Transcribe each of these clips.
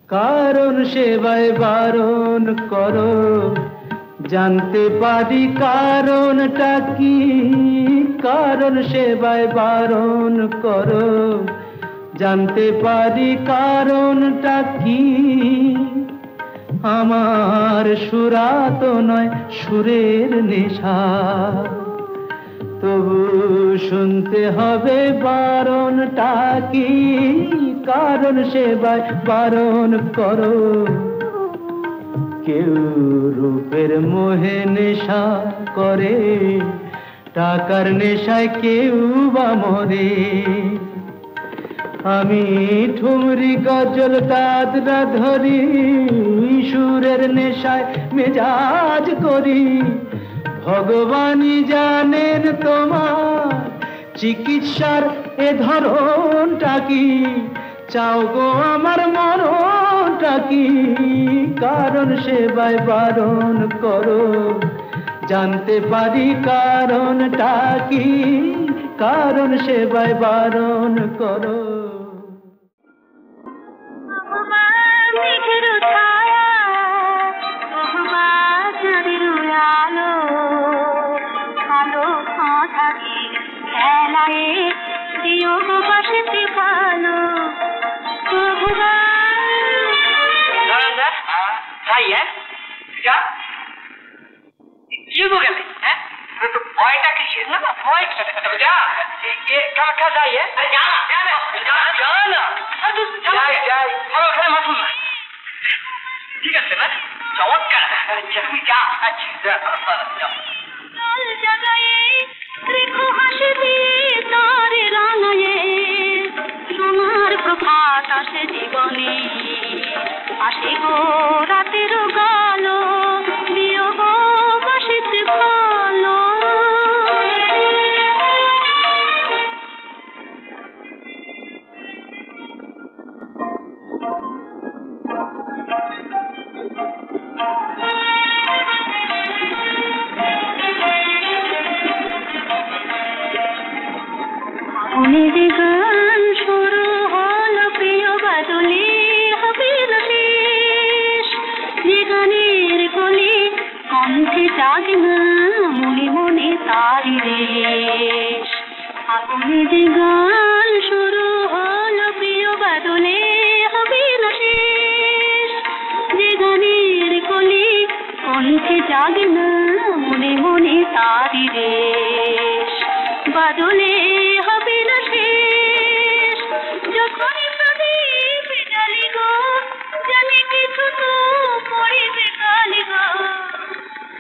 কারণ সেবায় বারণ করো, জানতে পারি কারণটা কি। কারণ সেবায় বারণ করো, জানতে পারি কারণটা কি। আমার সুরা তো নয় সুরের নেশা, তবু শুনতে হবে বারণটা কি। কারণ সেবায় বারণ করো। কেউ রূপের মোহে নেশা করে, টাকার নেশায় কেউ বা মরে। আমি ঠুমরি গজল দাদরা ধরি, সুরের নেশায় মেজাজ করি। ভগবানই জানেন তোমার চিকিৎসার এ ধরনটা কি। চাও গো আমার মরণটা কি। কারণ সেবায় বারণ করো, জানতে পারি কারণটা কি। কারণ সেবায় বারণ করো। ভয়টা কিসের? না না ভয় যা কাকা যাই ঠিক আছে না? চমৎকার। তুমি যা। আচ্ছা সোনার প্রভাত আসে জীবনে, আসে গো রাতের গালো, বিয়োগ বাসিতে ভালো। আগুনের গান শুরু হলো প্রিয় বাদলে, হবে না শেষ। যে গানের কলি কণ্ঠে জাগে না মনে মনে তারি রেশ। আগুনের গান শুরু হলো প্রিয় বাদলে, হবে না শেষ। যে গানের কলি কণ্ঠে জাগে না মনে মনে তারি রেশ। বাদলে হবে না শেষ। যখনই প্রদীপ জ্বালি গো, জানি কিছু তো পড়িবে কালি গো।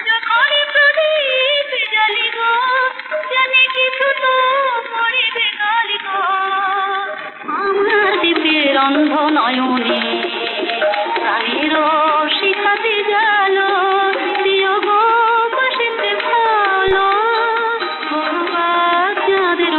যখনই প্রদীপ জ্বালি গো, জানি কিছু তো পড়িবে কালি গো। আমার দ্বীপের অন্ধ নয়নে প্রাণের শিখাতে জালো, প্রিয় গো বাসিতে ভালো। চাঁদের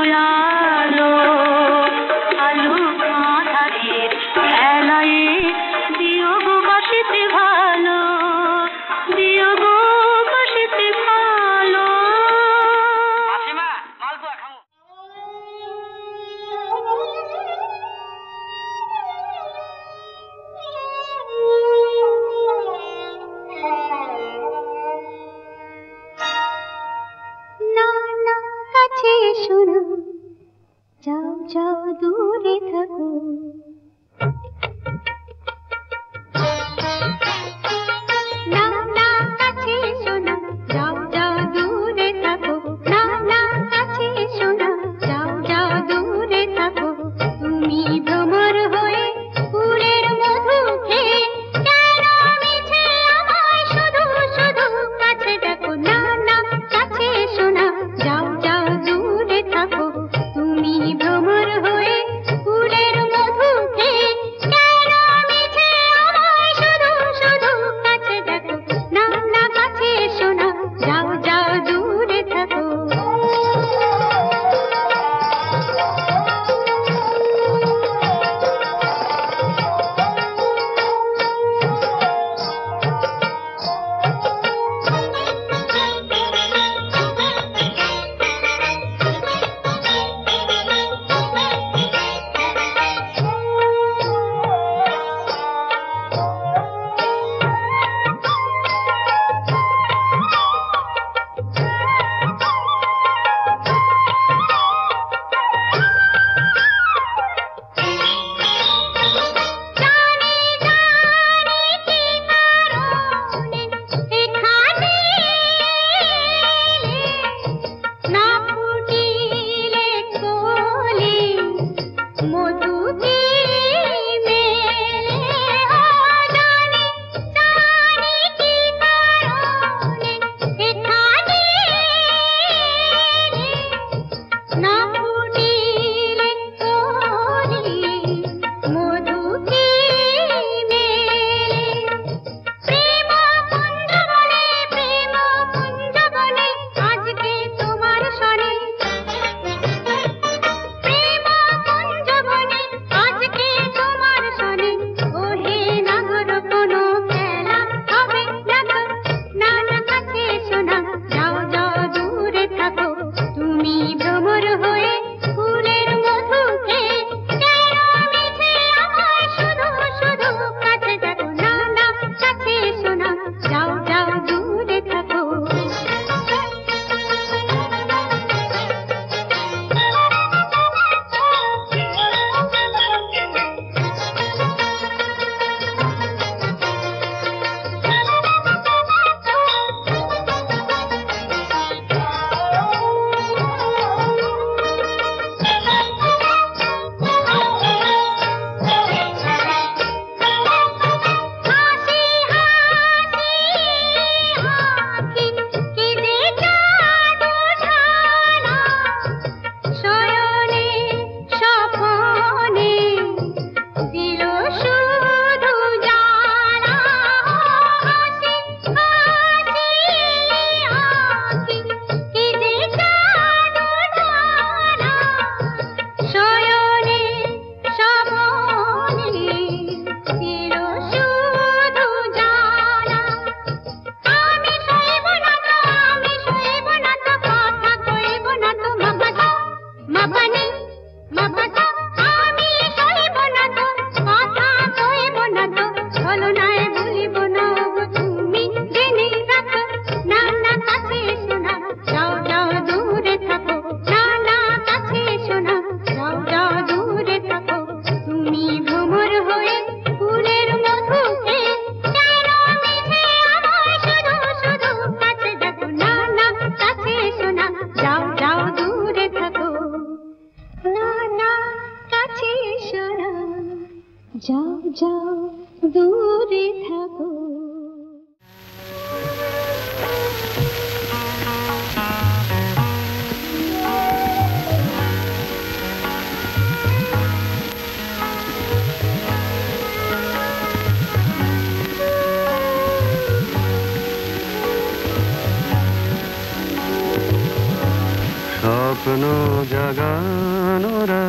স্বপ্ন জাগানোরা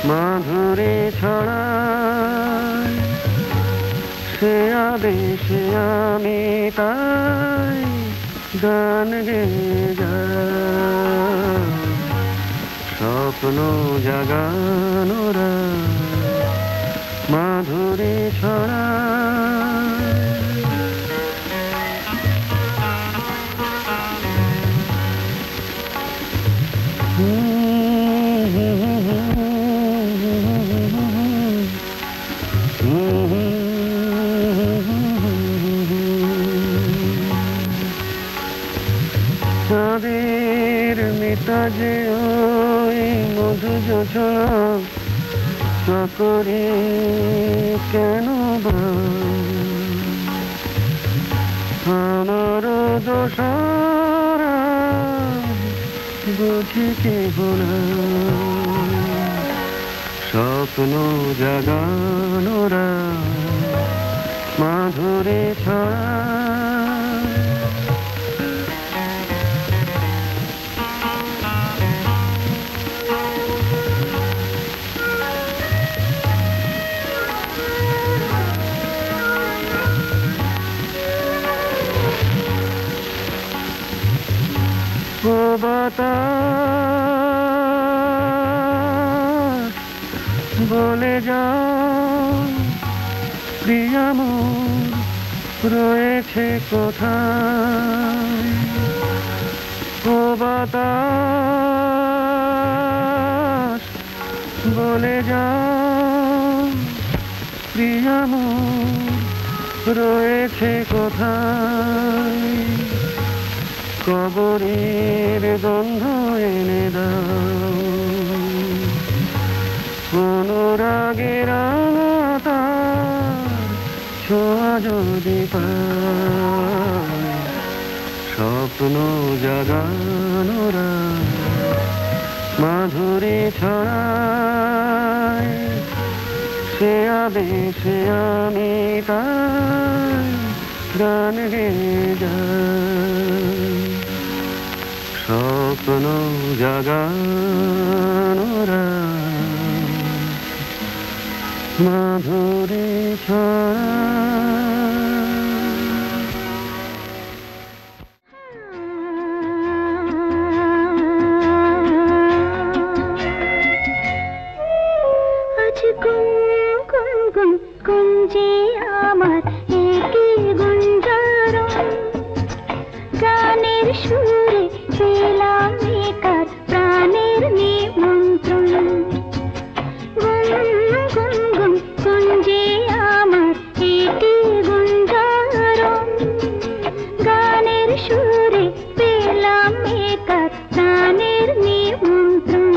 মাধুরী ছড়ায় সে আদেশে আমি তাই গান গেয়ে যাই স্বপ্ন জাগানোরা মাধুরী ছড়ায় চাঁদের মিতাজে ওই মধু যোছনা করে কেন বা আমার দোষরা বুঝি কেহ না স্বপ্ন জাগানোরা মাধুরী ছড়ায় বাতাস বলে যাও প্রিয়া মোর রয়েছে কোথায় ও বাতাস বলে যাও প্রিয়া মোর রয়েছে কোথায় কবরের গন্ধ এনে দাও অনুরাগের আতার ছোঁয়া যদি পায় স্বপ্ন জাগানোরা মাধুরী ছড়ায় সে আদেশে আমি তাই গান গেয়ে যাই স্বপ্ন জাগানোরা মাধুরী ছড়ায় আজ গুন গুন গুন গুঞ্জে আমার একই গুঞ্জরণ গানের সুরে পেলাম একার প্রাণের নিমন্ত্রণ গুন গুন গুন গুঞ্জে আমার একই গুঞ্জরণ গানের সুরে পেলাম একার প্রাণের নিমন্ত্রণ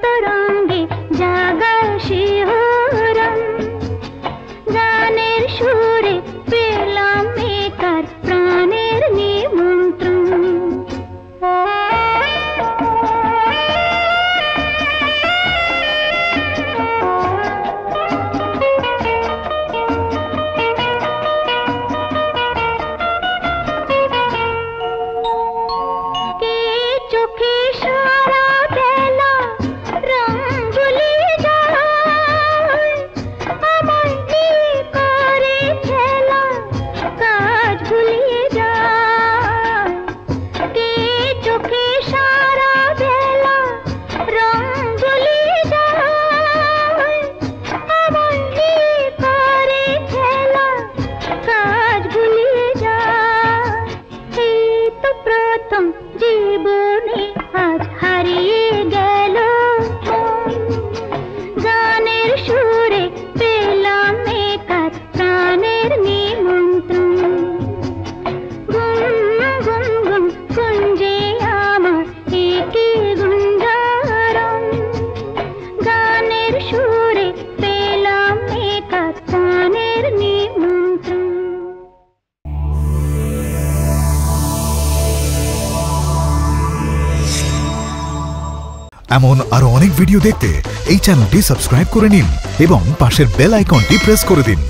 तरंगे जागा शिहरन गानेर सुरे पेलाम एकार प्राणेर निमंत्रण के चोखे सारा बेला रंगुली যায় আমার করে খেলা কাজ ভুলিয়ে যায় কে চোখে সারা বেলা রঙ্গলি যায় আমার করে খেলা এমন আরো অনেক ভিডিও দেখতে এই চ্যানেলটি সাবস্ক্রাইব করে নিন এবং পাশের বেল আইকনটি প্রেস করে দিন।